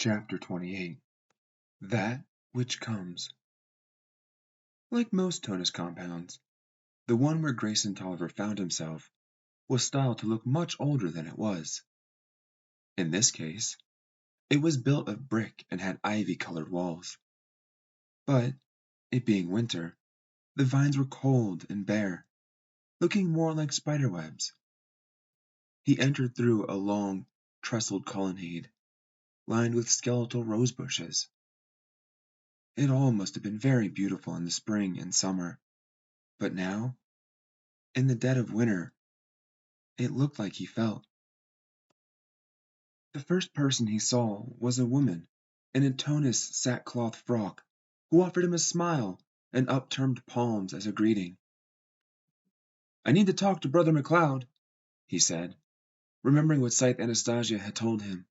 Chapter 28. That Which Comes. Like most tonus compounds, the one where Grayson Tolliver found himself was styled to look much older than it was. In this case, it was built of brick and had ivy-colored walls. But, it being winter, the vines were cold and bare, looking more like spiderwebs. He entered through a long, trestled colonnade, lined with skeletal rose bushes. It all must have been very beautiful in the spring and summer, but now, in the dead of winter, it looked like he felt. The first person he saw was a woman in a tonus sackcloth frock who offered him a smile and upturned palms as a greeting. "I need to talk to Brother MacLeod," he said, remembering what Scythe Anastasia had told him.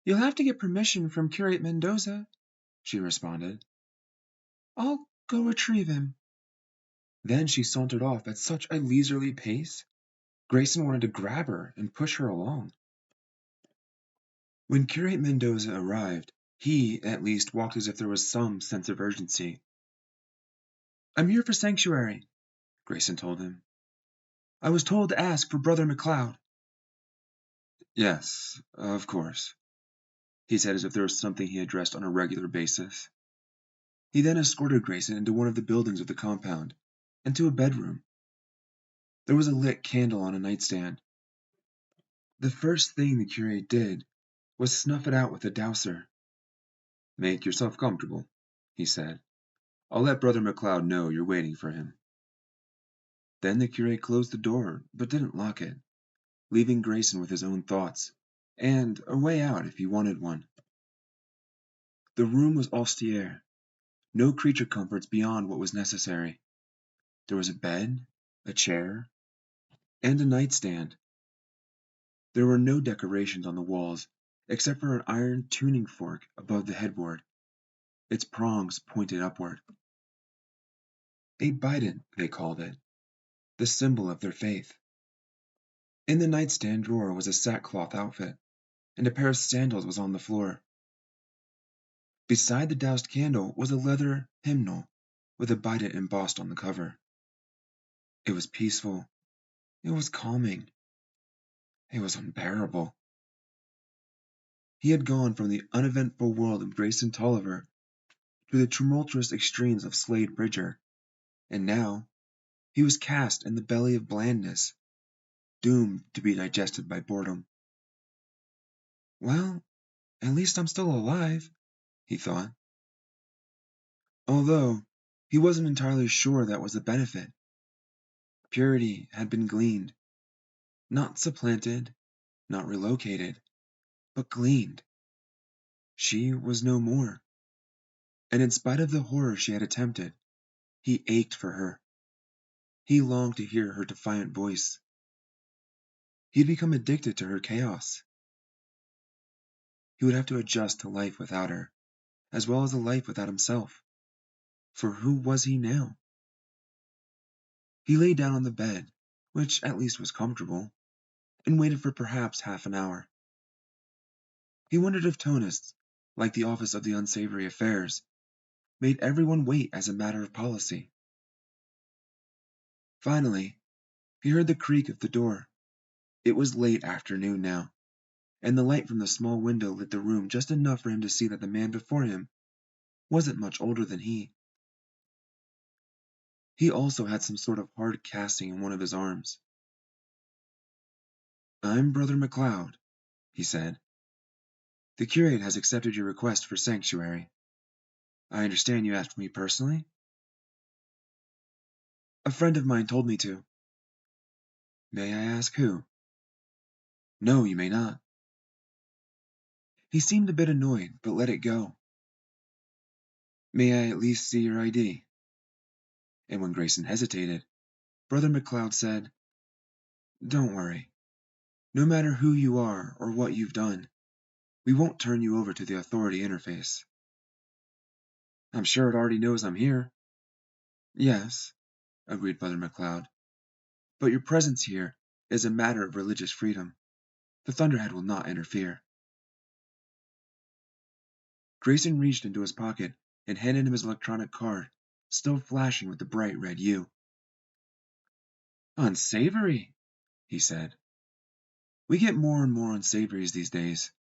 "You'll have to get permission from Curate Mendoza," she responded. "I'll go retrieve him." Then she sauntered off at such a leisurely pace, Grayson wanted to grab her and push her along. When Curate Mendoza arrived, he, at least, walked as if there was some sense of urgency. "I'm here for sanctuary," Grayson told him. "I was told to ask for Brother MacLeod." "Yes, of course," he said as if there was something he addressed on a regular basis. He then escorted Grayson into one of the buildings of the compound, and to a bedroom. There was a lit candle on a nightstand. The first thing the curate did was snuff it out with a dowser. "Make yourself comfortable," he said. "I'll let Brother MacLeod know you're waiting for him." Then the curate closed the door, but didn't lock it, leaving Grayson with his own thoughts, and a way out if he wanted one. The room was austere, no creature comforts beyond what was necessary. There was a bed, a chair, and a nightstand. There were no decorations on the walls, except for an iron tuning fork above the headboard. Its prongs pointed upward. A bident, they called it, the symbol of their faith. In the nightstand drawer was a sackcloth outfit, and a pair of sandals was on the floor. Beside the doused candle was a leather hymnal with a bident embossed on the cover. It was peaceful. It was calming. It was unbearable. He had gone from the uneventful world of Grayson Tolliver to the tumultuous extremes of Slade Bridger, and now he was cast in the belly of blandness, doomed to be digested by boredom. "Well, at least I'm still alive," he thought. Although he wasn't entirely sure that was the benefit. Purity had been gleaned, not supplanted, not relocated, but gleaned. She was no more. And in spite of the horror she had attempted, he ached for her. He longed to hear her defiant voice. He had become addicted to her chaos. He would have to adjust to life without her, as well as a life without himself. For who was he now? He lay down on the bed, which at least was comfortable, and waited for perhaps half an hour. He wondered if Tonus, like the Office of the Unsavory Affairs, made everyone wait as a matter of policy. Finally, he heard the creak of the door. It was late afternoon now, and the light from the small window lit the room just enough for him to see that the man before him wasn't much older than he. He also had some sort of hard casting in one of his arms. "I'm Brother MacLeod," he said. "The curate has accepted your request for sanctuary. I understand you asked me personally?" "A friend of mine told me to." "May I ask who?" "No, you may not." He seemed a bit annoyed, but let it go. "May I at least see your ID?" And when Grayson hesitated, Brother MacLeod said, "Don't worry. No matter who you are or what you've done, we won't turn you over to the authority interface." "I'm sure it already knows I'm here." "Yes," agreed Brother MacLeod, "but your presence here is a matter of religious freedom. The Thunderhead will not interfere." Grayson reached into his pocket and handed him his electronic card, still flashing with the bright red U. Unsavory, he said. We get more and more unsavories these days.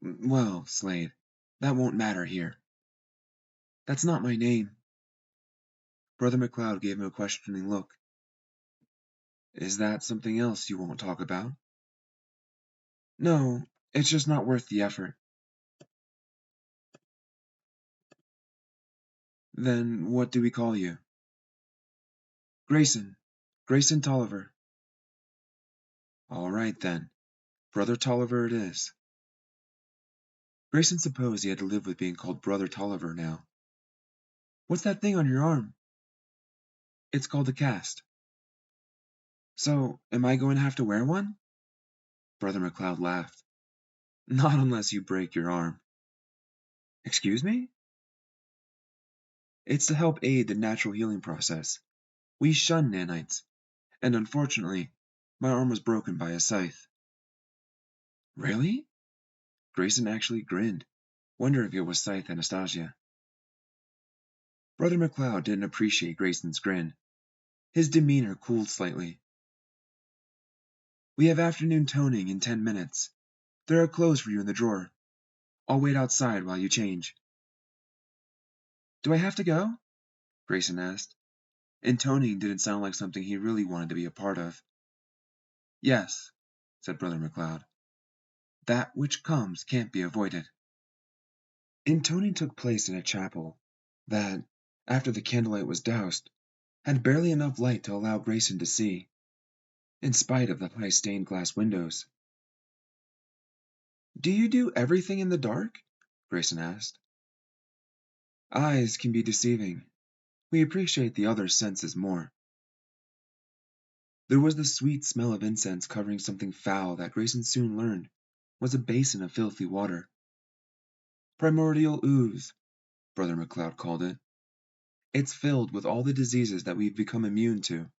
Well, Slade, that won't matter here. That's not my name. Brother MacLeod gave him a questioning look. Is that something else you won't talk about? No, it's just not worth the effort. Then what do we call you? Grayson. Grayson Tolliver. All right, then. Brother Tolliver it is. Grayson supposed he had to live with being called Brother Tolliver now. What's that thing on your arm? It's called a cast. So, am I going to have to wear one? Brother MacLeod laughed. Not unless you break your arm. Excuse me? It's to help aid the natural healing process. We shun nanites, and unfortunately, my arm was broken by a scythe. Really? Grayson actually grinned, wondering if it was Scythe Anastasia. Brother MacLeod didn't appreciate Grayson's grin. His demeanor cooled slightly. We have afternoon toning in 10 minutes. There are clothes for you in the drawer. I'll wait outside while you change. Do I have to go? Grayson asked. Intoning didn't sound like something he really wanted to be a part of. Yes, said Brother MacLeod. That which comes can't be avoided. Intoning took place in a chapel that, after the candlelight was doused, had barely enough light to allow Grayson to see, in spite of the high stained glass windows. Do you do everything in the dark? Grayson asked. Eyes can be deceiving. We appreciate the other senses more. There was the sweet smell of incense covering something foul that Grayson soon learned was a basin of filthy water. Primordial ooze, Brother MacLeod called it. It's filled with all the diseases that we've become immune to.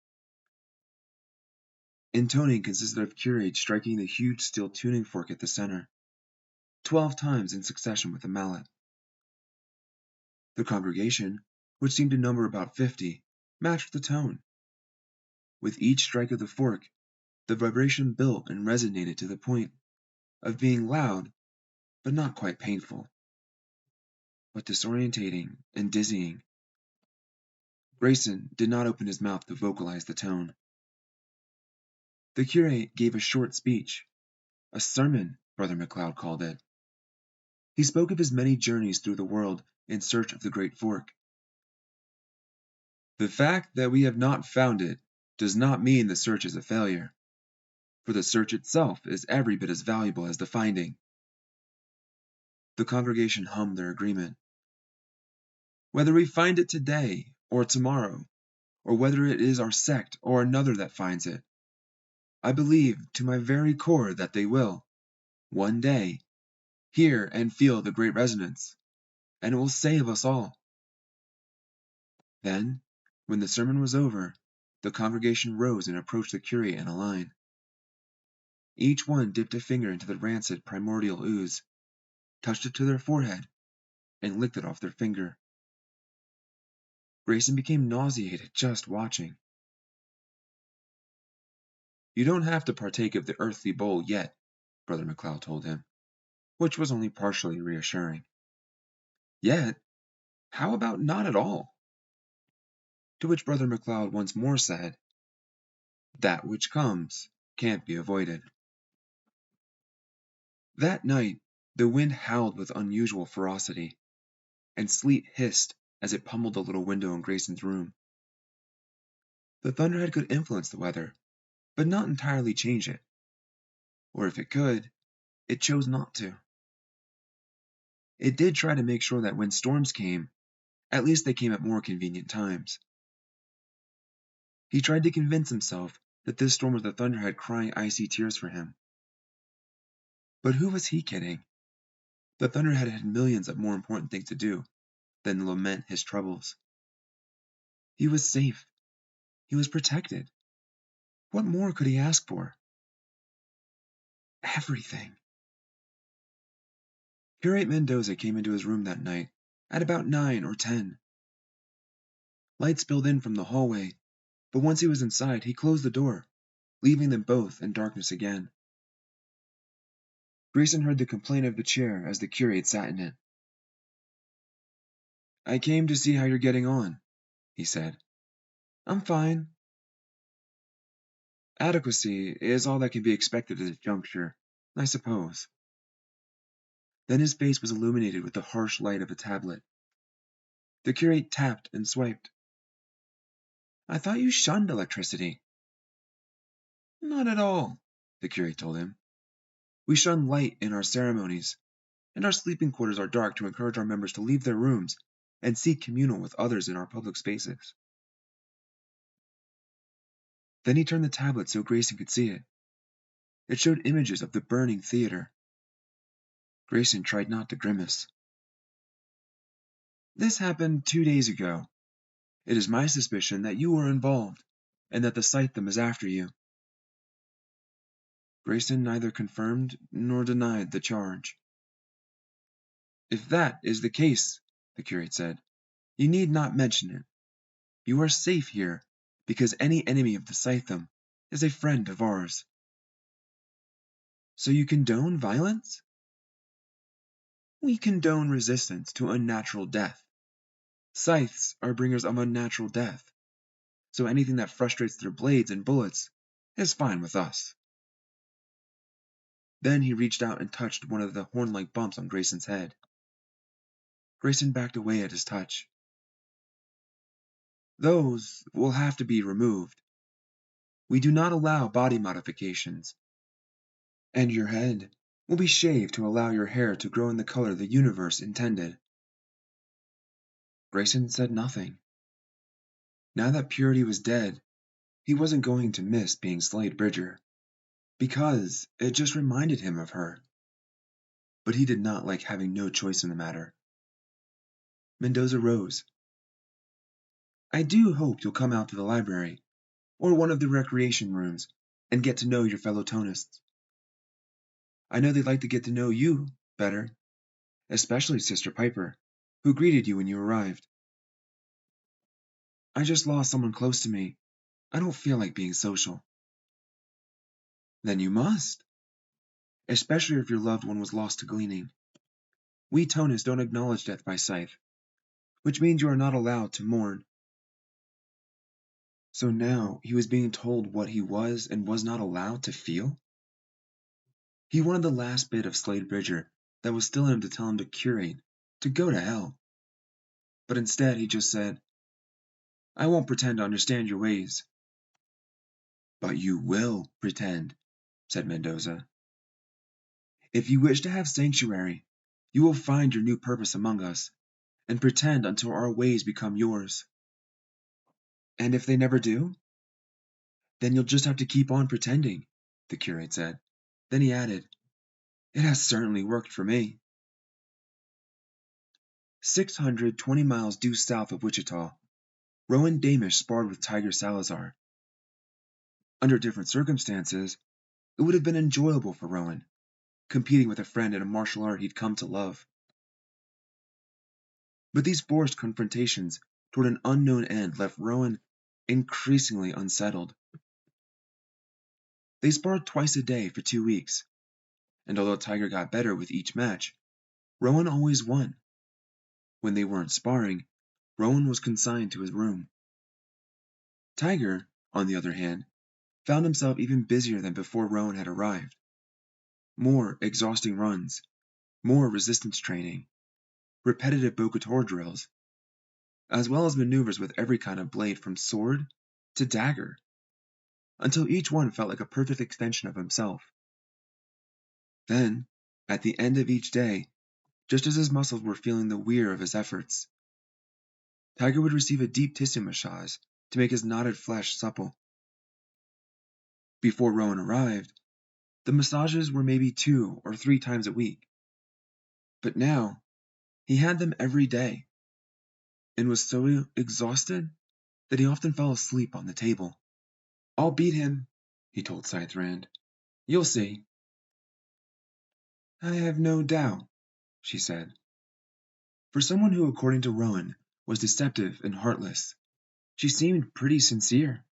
Intoning consisted of curate striking the huge steel tuning fork at the center, 12 times in succession with a mallet. The congregation, which seemed to number about 50, matched the tone. With each strike of the fork, the vibration built and resonated to the point of being loud, but not quite painful, but disorientating and dizzying. Grayson did not open his mouth to vocalize the tone. The curate gave a short speech, a sermon, Brother MacLeod called it. He spoke of his many journeys through the world in search of the Great Fork. The fact that we have not found it does not mean the search is a failure, for the search itself is every bit as valuable as the finding. The congregation hummed their agreement. Whether we find it today or tomorrow, or whether it is our sect or another that finds it, I believe to my very core that they will, one day, hear and feel the great resonance, and it will save us all. Then, when the sermon was over, the congregation rose and approached the curate in a line. Each one dipped a finger into the rancid primordial ooze, touched it to their forehead, and licked it off their finger. Grayson became nauseated just watching. You don't have to partake of the earthly bowl yet, Brother MacLeod told him, which was only partially reassuring. Yet? How about not at all? To which Brother MacLeod once more said, That which comes can't be avoided. That night, the wind howled with unusual ferocity, and sleet hissed as it pummeled the little window in Grayson's room. The Thunderhead could influence the weather, but not entirely change it. Or if it could, it chose not to. It did try to make sure that when storms came, at least they came at more convenient times. He tried to convince himself that this storm was the Thunderhead crying icy tears for him. But who was he kidding? The Thunderhead had millions of more important things to do than lament his troubles. He was safe. He was protected. What more could he ask for? Everything. Curate Mendoza came into his room that night at about 9 or 10. Light spilled in from the hallway, but once he was inside, he closed the door, leaving them both in darkness again. Grayson heard the complaint of the chair as the curate sat in it. "I came to see how you're getting on," he said. "I'm fine." "Adequacy is all that can be expected at this juncture, I suppose." Then his face was illuminated with the harsh light of a tablet. The curate tapped and swiped. "I thought you shunned electricity." "Not at all," the curate told him. "We shun light in our ceremonies, and our sleeping quarters are dark to encourage our members to leave their rooms and seek communal with others in our public spaces." Then he turned the tablet so Grayson could see it. It showed images of the burning theater. Grayson tried not to grimace. "This happened 2 days ago. It is my suspicion that you were involved, and that the Scythedom is after you." Grayson neither confirmed nor denied the charge. "If that is the case," the curate said, "you need not mention it. You are safe here, because any enemy of the Scythedom is a friend of ours." "So you condone violence?" "We condone resistance to unnatural death. Scythes are bringers of unnatural death, so anything that frustrates their blades and bullets is fine with us." Then he reached out and touched one of the horn-like bumps on Grayson's head. Grayson backed away at his touch. "Those will have to be removed. We do not allow body modifications. And your head will be shaved to allow your hair to grow in the color the universe intended." Grayson said nothing. Now that Purity was dead, he wasn't going to miss being Slade Bridger, because it just reminded him of her. But he did not like having no choice in the matter. Mendoza rose. "I do hope you'll come out to the library, or one of the recreation rooms, and get to know your fellow Tonists. I know they'd like to get to know you better, especially Sister Piper, who greeted you when you arrived." "I just lost someone close to me. I don't feel like being social." "Then you must, especially if your loved one was lost to gleaning. We Tonists don't acknowledge death by scythe, which means you are not allowed to mourn." So now he was being told what he was and was not allowed to feel? He wanted the last bit of Slade Bridger that was still in him to tell him to curate, to go to hell. But instead he just said, "I won't pretend to understand your ways." "But you will pretend," said Mendoza. "If you wish to have sanctuary, you will find your new purpose among us, and pretend until our ways become yours." "And if they never do?" "Then you'll just have to keep on pretending," the curate said. Then he added, "It has certainly worked for me." 620 miles due south of Wichita, Rowan Damisch sparred with Tiger Salazar. Under different circumstances, it would have been enjoyable for Rowan, competing with a friend in a martial art he'd come to love. But these forced confrontations toward an unknown end left Rowan increasingly unsettled. They sparred twice a day for 2 weeks, and although Tiger got better with each match, Rowan always won. When they weren't sparring, Rowan was consigned to his room. Tiger, on the other hand, found himself even busier than before Rowan had arrived. More exhausting runs, more resistance training, repetitive Bocator drills, as well as maneuvers with every kind of blade from sword to dagger, until each one felt like a perfect extension of himself. Then, at the end of each day, just as his muscles were feeling the wear of his efforts, Tiger would receive a deep tissue massage to make his knotted flesh supple. Before Rowan arrived, the massages were maybe 2 or 3 times a week. But now, he had them every day, and was so exhausted that he often fell asleep on the table. "I'll beat him," he told Scythrand. "You'll see." "I have no doubt," she said. For someone who, according to Rowan, was deceptive and heartless, she seemed pretty sincere.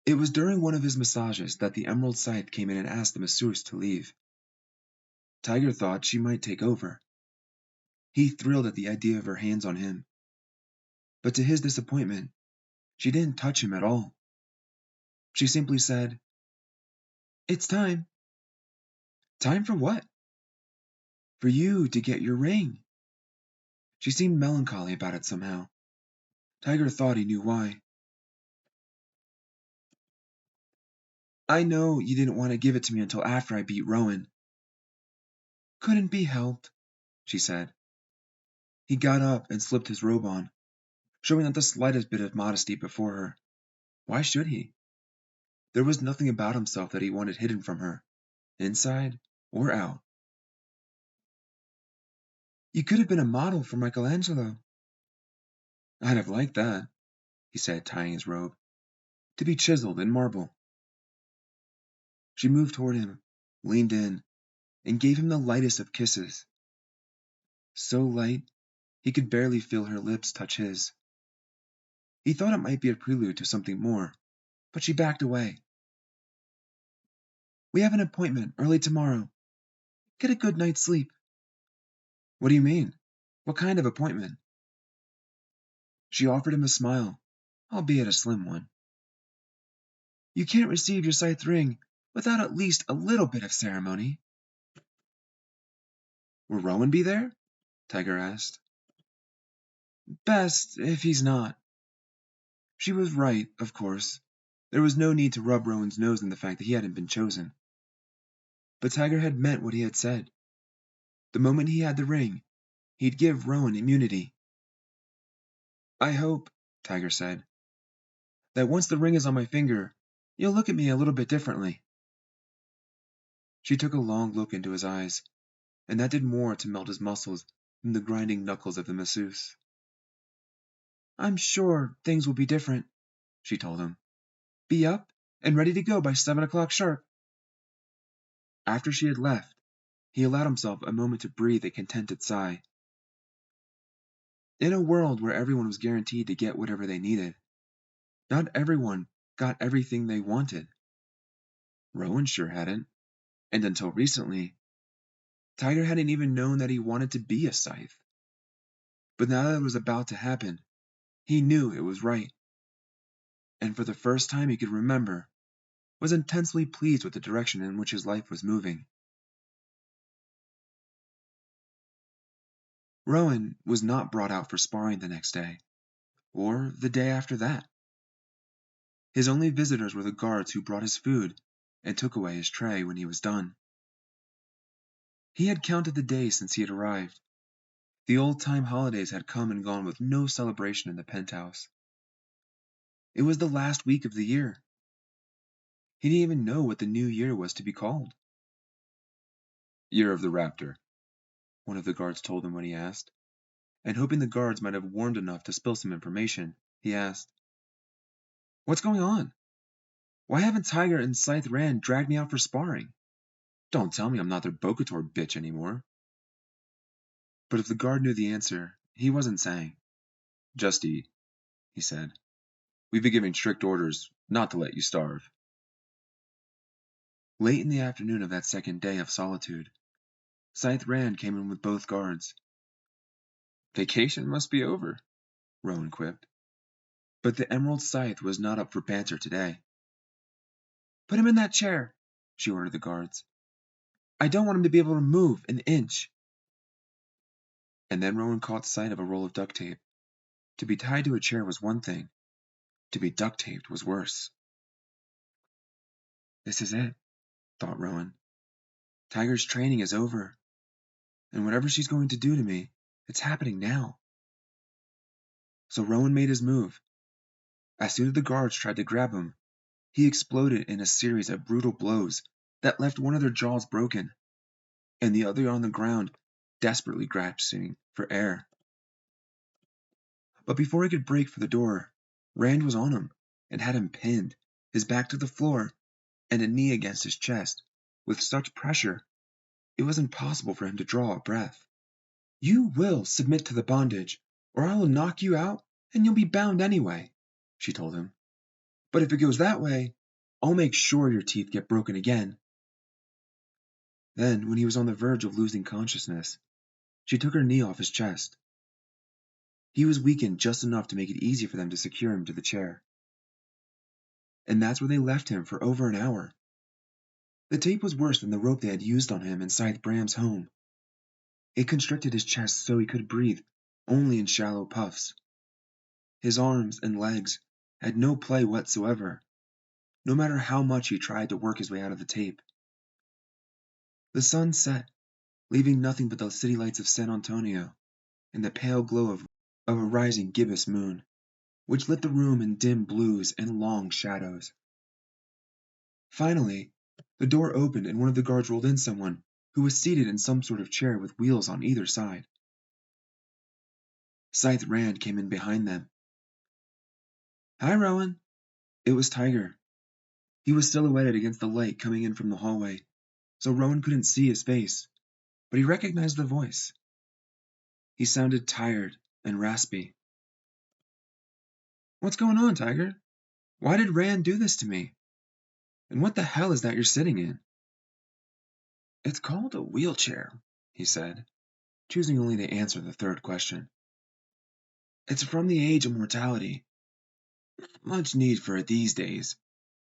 It was during one of his massages that the Emerald Scythe came in and asked the masseuse to leave. Tiger thought she might take over. He thrilled at the idea of her hands on him. But to his disappointment, she didn't touch him at all. She simply said, "It's time." "Time for what?" "For you to get your ring." She seemed melancholy about it somehow. Tiger thought he knew why. "I know you didn't want to give it to me until after I beat Rowan." "Couldn't be helped," she said. He got up and slipped his robe on, showing not the slightest bit of modesty before her. Why should he? There was nothing about himself that he wanted hidden from her, inside or out. "You could have been a model for Michelangelo." "I'd have liked that," he said, tying his robe, "to be chiseled in marble." She moved toward him, leaned in, and gave him the lightest of kisses. So light, he could barely feel her lips touch his. He thought it might be a prelude to something more, but she backed away. "We have an appointment early tomorrow. Get a good night's sleep." "What do you mean? What kind of appointment?" She offered him a smile, albeit a slim one. "You can't receive your scythe ring without at least a little bit of ceremony." "Will Rowan be there?" Tiger asked. "Best if he's not." She was right, of course. There was no need to rub Rowan's nose in the fact that he hadn't been chosen. But Tiger had meant what he had said. The moment he had the ring, he'd give Rowan immunity. "I hope," Tiger said, "that once the ring is on my finger, you'll look at me a little bit differently." She took a long look into his eyes, and that did more to melt his muscles than the grinding knuckles of the masseuse. "I'm sure things will be different," she told him. "Be up and ready to go by 7 o'clock sharp." After she had left, he allowed himself a moment to breathe a contented sigh. In a world where everyone was guaranteed to get whatever they needed, not everyone got everything they wanted. Rowan sure hadn't, and until recently, Tiger hadn't even known that he wanted to be a scythe. But now that it was about to happen, he knew it was right, and for the first time he could remember, was intensely pleased with the direction in which his life was moving. Rowan was not brought out for sparring the next day, or the day after that. His only visitors were the guards who brought his food and took away his tray when he was done. He had counted the days since he had arrived. The old-time holidays had come and gone with no celebration in the penthouse. It was the last week of the year. He didn't even know what the new year was to be called. "Year of the Raptor," one of the guards told him when he asked, and hoping the guards might have warned enough to spill some information, he asked, "What's going on? Why haven't Tiger and Scythe Rand dragged me out for sparring? Don't tell me I'm not their Bocator bitch anymore." But if the guard knew the answer, he wasn't saying. "Just eat," he said. "We've been giving strict orders not to let you starve." Late in the afternoon of that second day of solitude, Scythe Rand came in with both guards. "Vacation must be over," Rowan quipped. But the Emerald Scythe was not up for banter today. "Put him in that chair," she ordered the guards. "I don't want him to be able to move an inch." And then Rowan caught sight of a roll of duct tape. To be tied to a chair was one thing. To be duct taped was worse. This is it, thought Rowan. Tiger's training is over. And whatever she's going to do to me, it's happening now. So Rowan made his move. As soon as the guards tried to grab him, he exploded in a series of brutal blows that left one of their jaws broken, and the other on the ground, desperately grasping for air. But before he could break for the door, Rand was on him and had him pinned, his back to the floor and a knee against his chest, with such pressure It was impossible for him to draw a breath. "You will submit to the bondage, or I will knock you out and you'll be bound anyway," she told him. "But if it goes that way, I'll make sure your teeth get broken again." Then, when he was on the verge of losing consciousness, she took her knee off his chest. He was weakened just enough to make it easy for them to secure him to the chair. And that's where they left him for over an hour. The tape was worse than the rope they had used on him inside Bram's home. It constricted his chest so he could breathe only in shallow puffs. His arms and legs had no play whatsoever, no matter how much he tried to work his way out of the tape. The sun set, leaving nothing but the city lights of San Antonio and the pale glow of a rising gibbous moon, which lit the room in dim blues and long shadows. Finally, the door opened and one of the guards rolled in someone who was seated in some sort of chair with wheels on either side. Scythe Rand came in behind them. "Hi, Rowan." It was Tiger. He was silhouetted against the light coming in from the hallway, so Rowan couldn't see his face, but he recognized the voice. He sounded tired and raspy. "What's going on, Tiger? Why did Rand do this to me? And what the hell is that you're sitting in?" "It's called a wheelchair," he said, choosing only to answer the third question. "It's from the age of mortality. Not much need for it these days,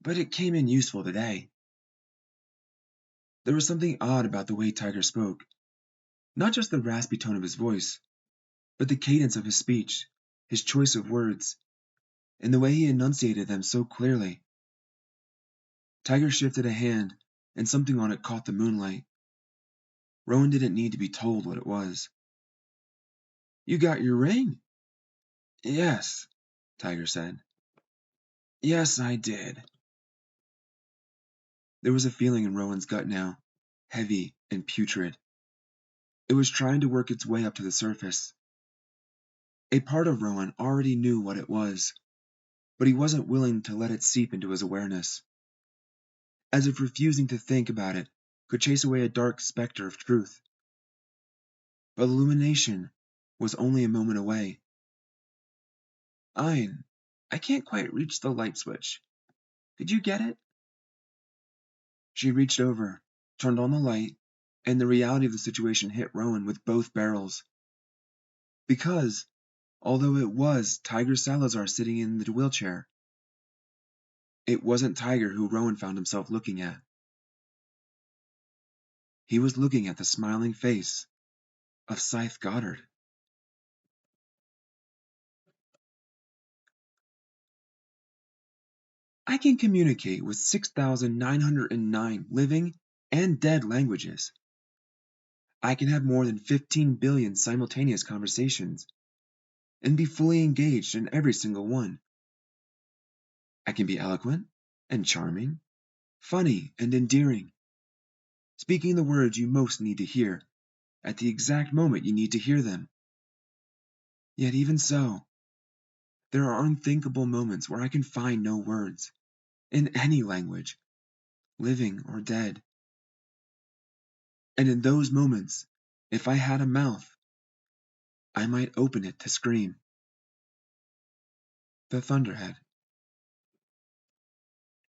but it came in useful today." There was something odd about the way Tiger spoke. Not just the raspy tone of his voice, but the cadence of his speech, his choice of words, and the way he enunciated them so clearly. Tiger shifted a hand, and something on it caught the moonlight. Rowan didn't need to be told what it was. "You got your ring?" "Yes," Tiger said. "Yes, I did." There was a feeling in Rowan's gut now, heavy and putrid. It was trying to work its way up to the surface. A part of Rowan already knew what it was, but he wasn't willing to let it seep into his awareness. As if refusing to think about it could chase away a dark specter of truth. But illumination was only a moment away. I can't quite reach the light switch. Could you get it?" She reached over, turned on the light, and the reality of the situation hit Rowan with both barrels. Because, although it was Tiger Salazar sitting in the wheelchair, it wasn't Tiger who Rowan found himself looking at. He was looking at the smiling face of Scythe Goddard. "I can communicate with 6,909 living and dead languages. I can have more than 15 billion simultaneous conversations and be fully engaged in every single one. I can be eloquent and charming, funny and endearing, speaking the words you most need to hear at the exact moment you need to hear them. Yet even so, there are unthinkable moments where I can find no words, in any language, living or dead. And in those moments, if I had a mouth, I might open it to scream." The Thunderhead.